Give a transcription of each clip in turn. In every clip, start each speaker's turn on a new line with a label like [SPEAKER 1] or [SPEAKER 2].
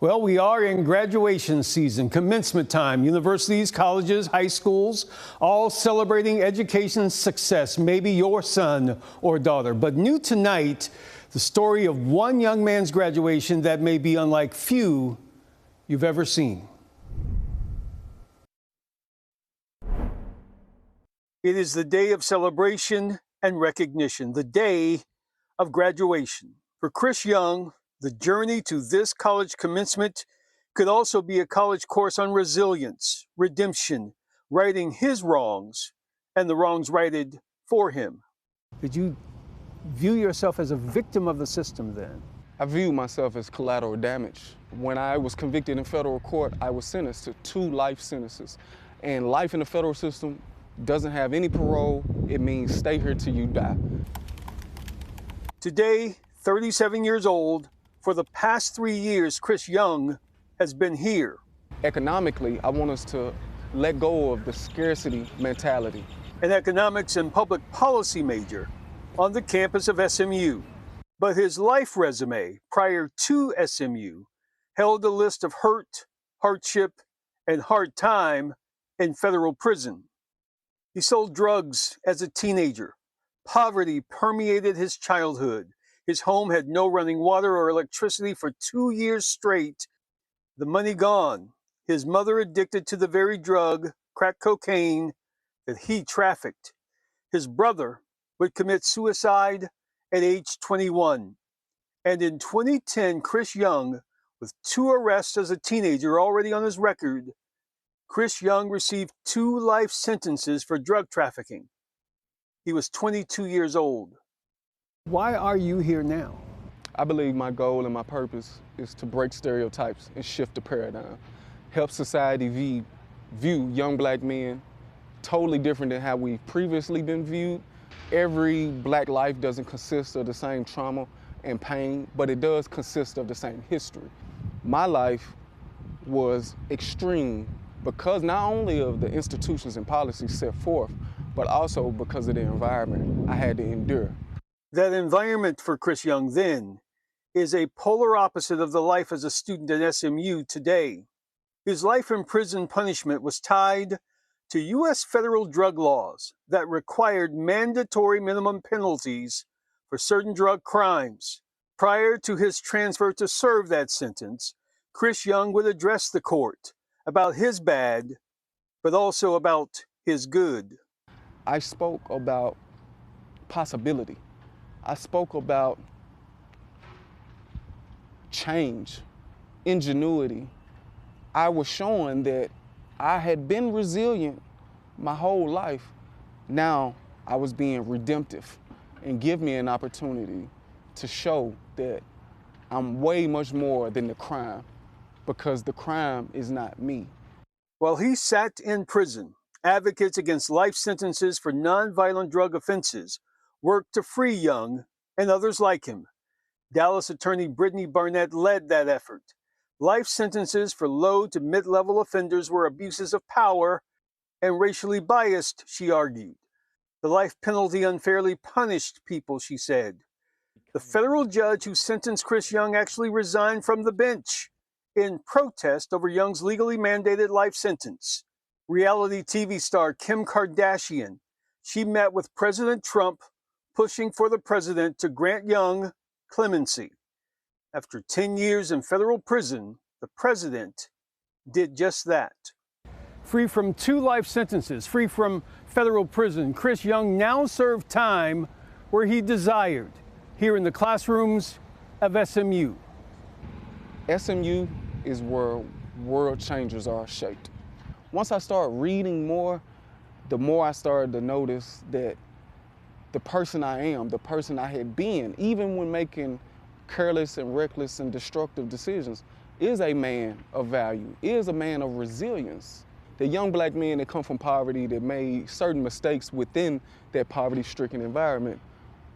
[SPEAKER 1] Well, we are in graduation season, commencement time. Universities, colleges, high schools, all celebrating education success, maybe your son or daughter. But new tonight, the story of one young man's graduation that may be unlike few you've ever seen. It is the day of celebration and recognition, the day of graduation. For Chris Young, the journey to this college commencement could also be a college course on resilience, redemption, righting his wrongs and the wrongs righted for him. Did you view yourself as a victim of the system then?
[SPEAKER 2] I view myself as collateral damage. When I was convicted in federal court, I was sentenced to 2 life sentences. And life in the federal system doesn't have any parole. It means stay here till you die.
[SPEAKER 1] Today, 37 years old, for the past 3 years, Chris Young has been here.
[SPEAKER 2] Economically, I want us to let go of the scarcity mentality.
[SPEAKER 1] An economics and public policy major on the campus of SMU. But his life resume prior to SMU held a list of hurt, hardship, and hard time in federal prison. He sold drugs as a teenager. Poverty permeated his childhood. His home had no running water or electricity for 2 years straight. The money gone. His mother addicted to the very drug, crack cocaine, that he trafficked. His brother would commit suicide at age 21. And in 2010, Chris Young, with 2 arrests as a teenager already on his record, Chris Young received 2 life sentences for drug trafficking. He was 22 years old. Why are you here now?
[SPEAKER 2] I believe my goal and my purpose is to break stereotypes and shift the paradigm. Help society view young black men totally different than how we've previously been viewed. Every black life doesn't consist of the same trauma and pain, but it does consist of the same history. My life was extreme because not only of the institutions and policies set forth, but also because of the environment I had to endure.
[SPEAKER 1] That environment for Chris Young then is a polar opposite of the life as a student at SMU today. His life in prison punishment was tied to U.S. federal drug laws that required mandatory minimum penalties for certain drug crimes. Prior to his transfer to serve that sentence, Chris Young would address the court about his bad, but also about his good.
[SPEAKER 2] I spoke about possibility. I spoke about change, ingenuity. I was showing that I had been resilient my whole life. Now I was being redemptive and give me an opportunity to show that I'm way much more than the crime, because the crime is not me.
[SPEAKER 1] While he sat in prison, advocates against life sentences for nonviolent drug offenses worked to free Young and others like him. Dallas attorney Brittany Barnett led that effort. Life sentences for low to mid-level offenders were abuses of power and racially biased, she argued. The life penalty unfairly punished people, she said. The federal judge who sentenced Chris Young actually resigned from the bench in protest over Young's legally mandated life sentence. Reality TV star Kim Kardashian, she met with President Trump, pushing for the president to grant Young clemency. After 10 years in federal prison, the president did just that. Free from 2 life sentences, free from federal prison, Chris Young now served time where he desired, here in the classrooms of SMU.
[SPEAKER 2] SMU is where world changers are shaped. Once I started reading more, the more I started to notice that the person I am, the person I had been, even when making careless and reckless and destructive decisions, is a man of value, is a man of resilience. The young black men that come from poverty, that made certain mistakes within that poverty-stricken environment,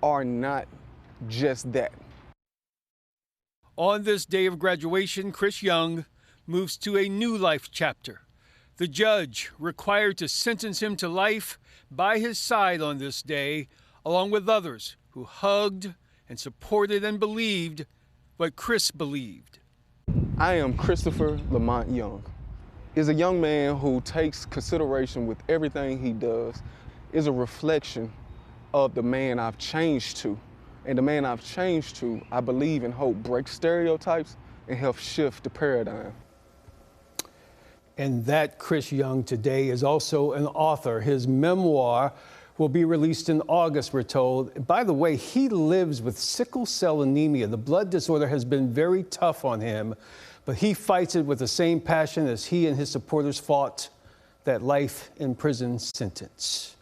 [SPEAKER 2] are not just that.
[SPEAKER 1] On this day of graduation, Chris Young moves to a new life chapter. The judge required to sentence him to life by his side on this day, along with others who hugged and supported and believed what Chris believed.
[SPEAKER 2] I am Christopher Lamont Young. Is a young man who takes consideration with everything he does, is a reflection of the man I've changed to. And the man I've changed to, I believe and hope, breaks stereotypes and helps shift the paradigm.
[SPEAKER 1] And that Chris Young today is also an author. His memoir will be released in August, we're told. By the way, he lives with sickle cell anemia. The blood disorder has been very tough on him, but he fights it with the same passion as he and his supporters fought that life in prison sentence.